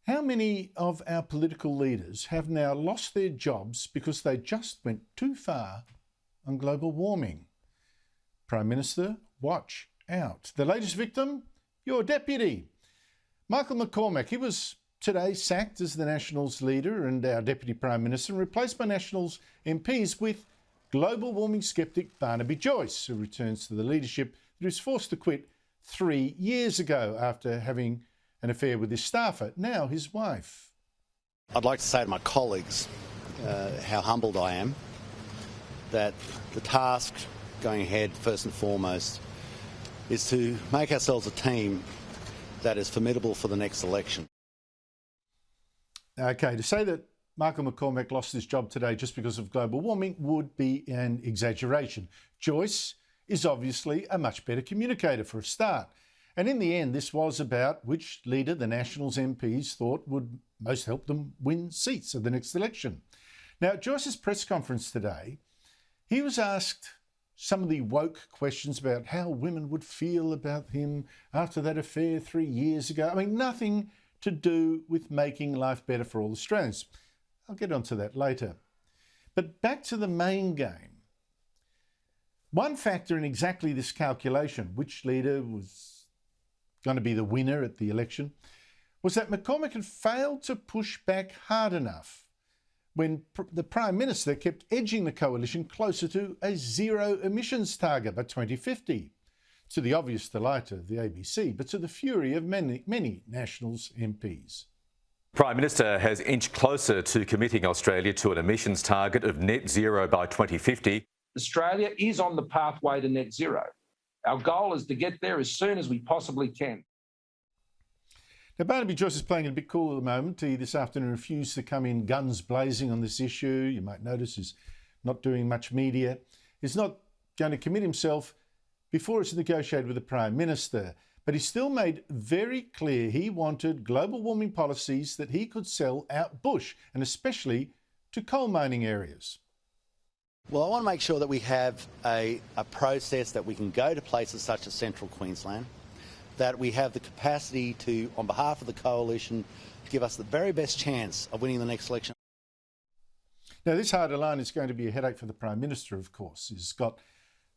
How many of our political leaders have now lost their jobs because they just went too far on global warming? Prime Minister, watch out. The latest victim, your deputy. Michael McCormack, he was today sacked as the Nationals leader and our Deputy Prime Minister, and replaced by Nationals MPs with global warming sceptic Barnaby Joyce, who returns to the leadership that he was forced to quit 3 years ago after having an affair with his staffer, now his wife. I'd like to say to my colleagues how humbled I am that the task going ahead, first and foremost, is to make ourselves a team that is formidable for the next election. Okay, to say that Michael McCormack lost his job today just because of global warming would be an exaggeration. Joyce is obviously a much better communicator for a start. And in the end, this was about which leader the Nationals MPs thought would most help them win seats at the next election. Now, at Joyce's press conference today, he was asked some of the woke questions about how women would feel about him after that affair 3 years ago. I mean, nothing to do with making life better for all Australians. I'll get onto that later. But back to the main game. One factor in exactly this calculation, which leader was going to be the winner at the election, was that McCormack had failed to push back hard enough when the Prime Minister kept edging the coalition closer to a zero emissions target by 2050, to the obvious delight of the ABC, but to the fury of many Nationals MPs. Prime Minister has inched closer to committing Australia to an emissions target of net zero by 2050. Australia is on the pathway to net zero. Our goal is to get there as soon as we possibly can. Now, Barnaby Joyce is playing it a bit cool at the moment. He this afternoon refused to come in guns blazing on this issue. You might notice he's not doing much media. He's not going to commit himself before it's negotiated with the Prime Minister. But he still made very clear he wanted global warming policies that he could sell out bush, and especially to coal mining areas. Well, I want to make sure that we have a process that we can go to places such as central Queensland, that we have the capacity to, on behalf of the coalition, give us the very best chance of winning the next election. Now, this harder line is going to be a headache for the Prime Minister, of course. He's got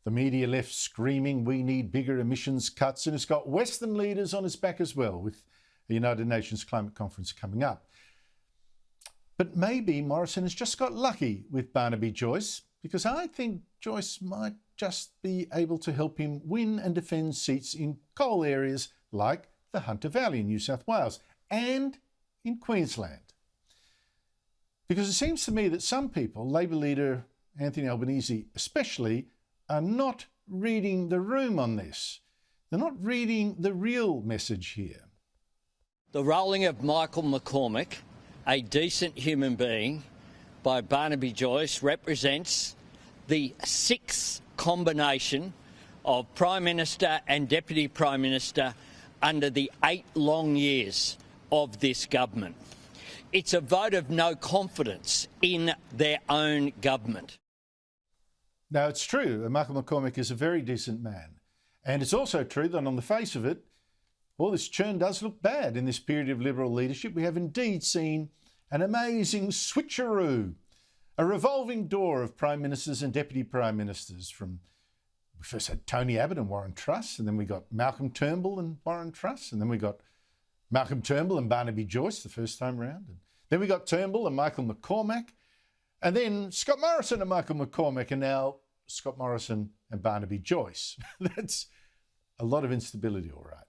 the media left screaming, we need bigger emissions cuts, and it's got Western leaders on his back as well, with the United Nations Climate Conference coming up. But maybe Morrison has just got lucky with Barnaby Joyce, because I think Joyce might just be able to help him win and defend seats in coal areas like the Hunter Valley in New South Wales and in Queensland. Because it seems to me that some people, Labor leader Anthony Albanese especially, are not reading the room on this. They're not reading the real message here. The rolling of Michael McCormack, a decent human being, by Barnaby Joyce represents the sixth combination of Prime Minister and Deputy Prime Minister under the 8 long years of this government. It's a vote of no confidence in their own government. Now, it's true, Michael McCormack is a very decent man. And it's also true that on the face of it, all this churn does look bad in this period of Liberal leadership. We have indeed seen an amazing switcheroo, a revolving door of Prime Ministers and Deputy Prime Ministers. We first had Tony Abbott and Warren Truss, and then we got Malcolm Turnbull and Warren Truss, and then we got Malcolm Turnbull and Barnaby Joyce the first time round. And then we got Turnbull and Michael McCormack, and then Scott Morrison and Michael McCormack, and now Scott Morrison and Barnaby Joyce. That's a lot of instability, all right.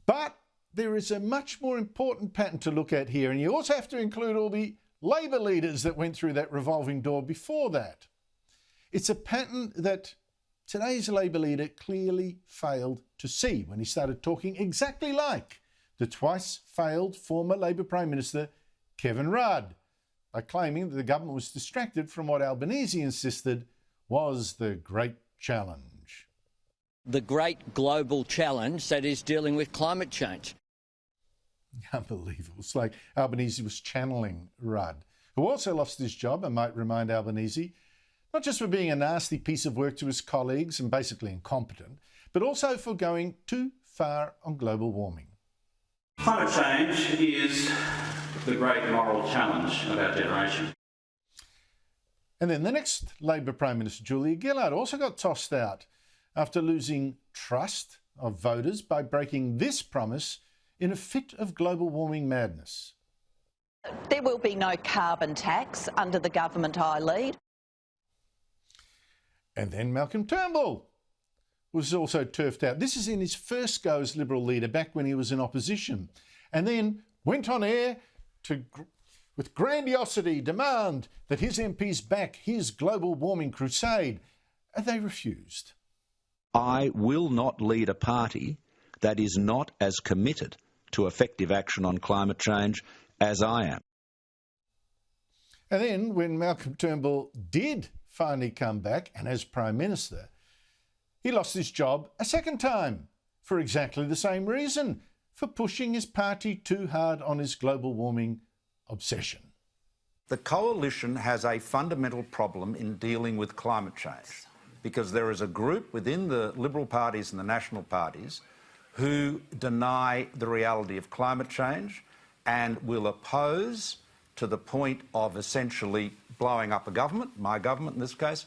But there is a much more important pattern to look at here, and you also have to include all the Labor leaders that went through that revolving door before that. It's a pattern that today's Labor leader clearly failed to see when he started talking exactly like the twice failed former Labor Prime Minister Kevin Rudd, by claiming that the government was distracted from what Albanese insisted was the great challenge. The great global challenge that is dealing with climate change. Unbelievable. It's like Albanese was channeling Rudd, who also lost his job, I might remind Albanese, not just for being a nasty piece of work to his colleagues and basically incompetent, but also for going too far on global warming. Climate change is the great moral challenge of our generation. And then the next Labor Prime Minister, Julia Gillard, also got tossed out after losing trust of voters by breaking this promise in a fit of global warming madness. There will be no carbon tax under the government I lead. And then Malcolm Turnbull was also turfed out. This is in his first go as Liberal leader back when he was in opposition, and then went on air to, with grandiosity, demand that his MPs back his global warming crusade, and they refused. I will not lead a party that is not as committed to effective action on climate change as I am. And then when Malcolm Turnbull did finally come back, and as Prime Minister, he lost his job a second time for exactly the same reason, for pushing his party too hard on his global warming obsession. The coalition has a fundamental problem in dealing with climate change, because there is a group within the Liberal parties and the national parties who deny the reality of climate change and will oppose to the point of essentially blowing up a government, my government in this case,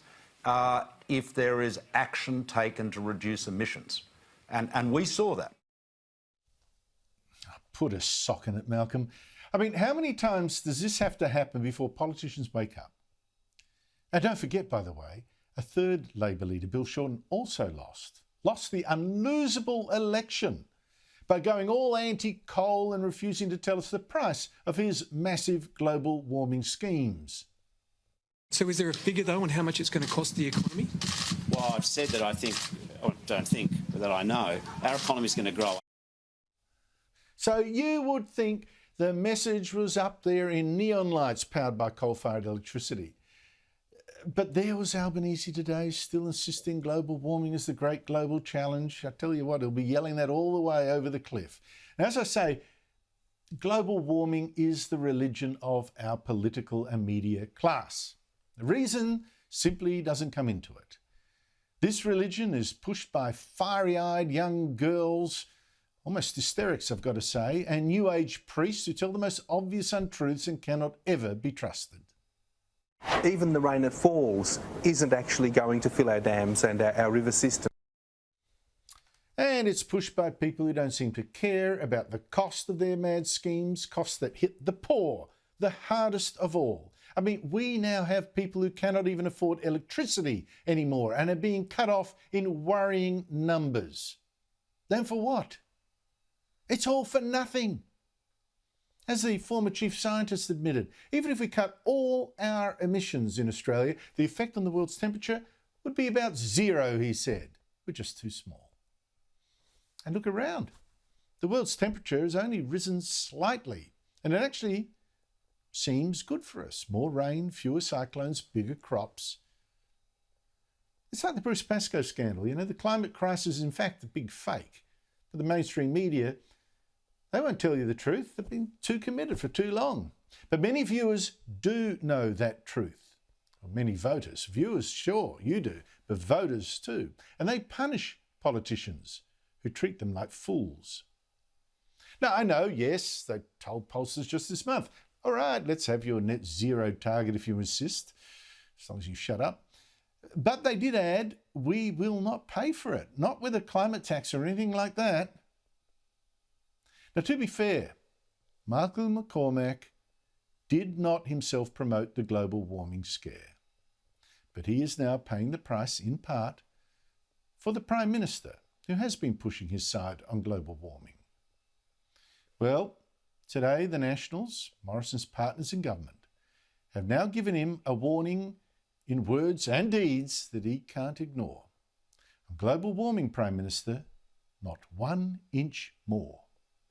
if there is action taken to reduce emissions. And we saw that. Put a sock in it, Malcolm. I mean, how many times does this have to happen before politicians wake up? And don't forget, by the way, a third Labor leader, Bill Shorten, also lost the unlosable election by going all anti-coal and refusing to tell us the price of his massive global warming schemes. So is there a figure, though, on how much it's going to cost the economy? Well, I've said that I think, or don't think, but that I know, our economy is going to grow. So you would think the message was up there in neon lights powered by coal-fired electricity. But there was Albanese today, still insisting global warming is the great global challenge. I tell you what, he'll be yelling that all the way over the cliff. And as I say, global warming is the religion of our political and media class. The reason simply doesn't come into it. This religion is pushed by fiery-eyed young girls, almost hysterics, I've got to say, and New Age priests who tell the most obvious untruths and cannot ever be trusted. Even the rain that falls isn't actually going to fill our dams and our river system. And it's pushed by people who don't seem to care about the cost of their mad schemes, costs that hit the poor, the hardest of all. I mean, we now have people who cannot even afford electricity anymore and are being cut off in worrying numbers. Then for what? It's all for nothing. As the former chief scientist admitted, even if we cut all our emissions in Australia, the effect on the world's temperature would be about zero, he said. We're just too small. And look around. The world's temperature has only risen slightly, and it actually seems good for us. More rain, fewer cyclones, bigger crops. It's like the Bruce Pascoe scandal. You know, the climate crisis is in fact a big fake. But the mainstream media, they won't tell you the truth. They've been too committed for too long. But many viewers do know that truth. Well, many voters. Viewers, sure, you do, but voters too. And they punish politicians who treat them like fools. Now, I know, yes, they told pollsters just this month, all right, let's have your net zero target if you insist, as long as you shut up. But they did add, we will not pay for it, not with a climate tax or anything like that. Now, to be fair, Michael McCormack did not himself promote the global warming scare, but he is now paying the price in part for the Prime Minister, who has been pushing his side on global warming. Well, today the Nationals, Morrison's partners in government, have now given him a warning in words and deeds that he can't ignore. On global warming, Prime Minister, not 1 inch more.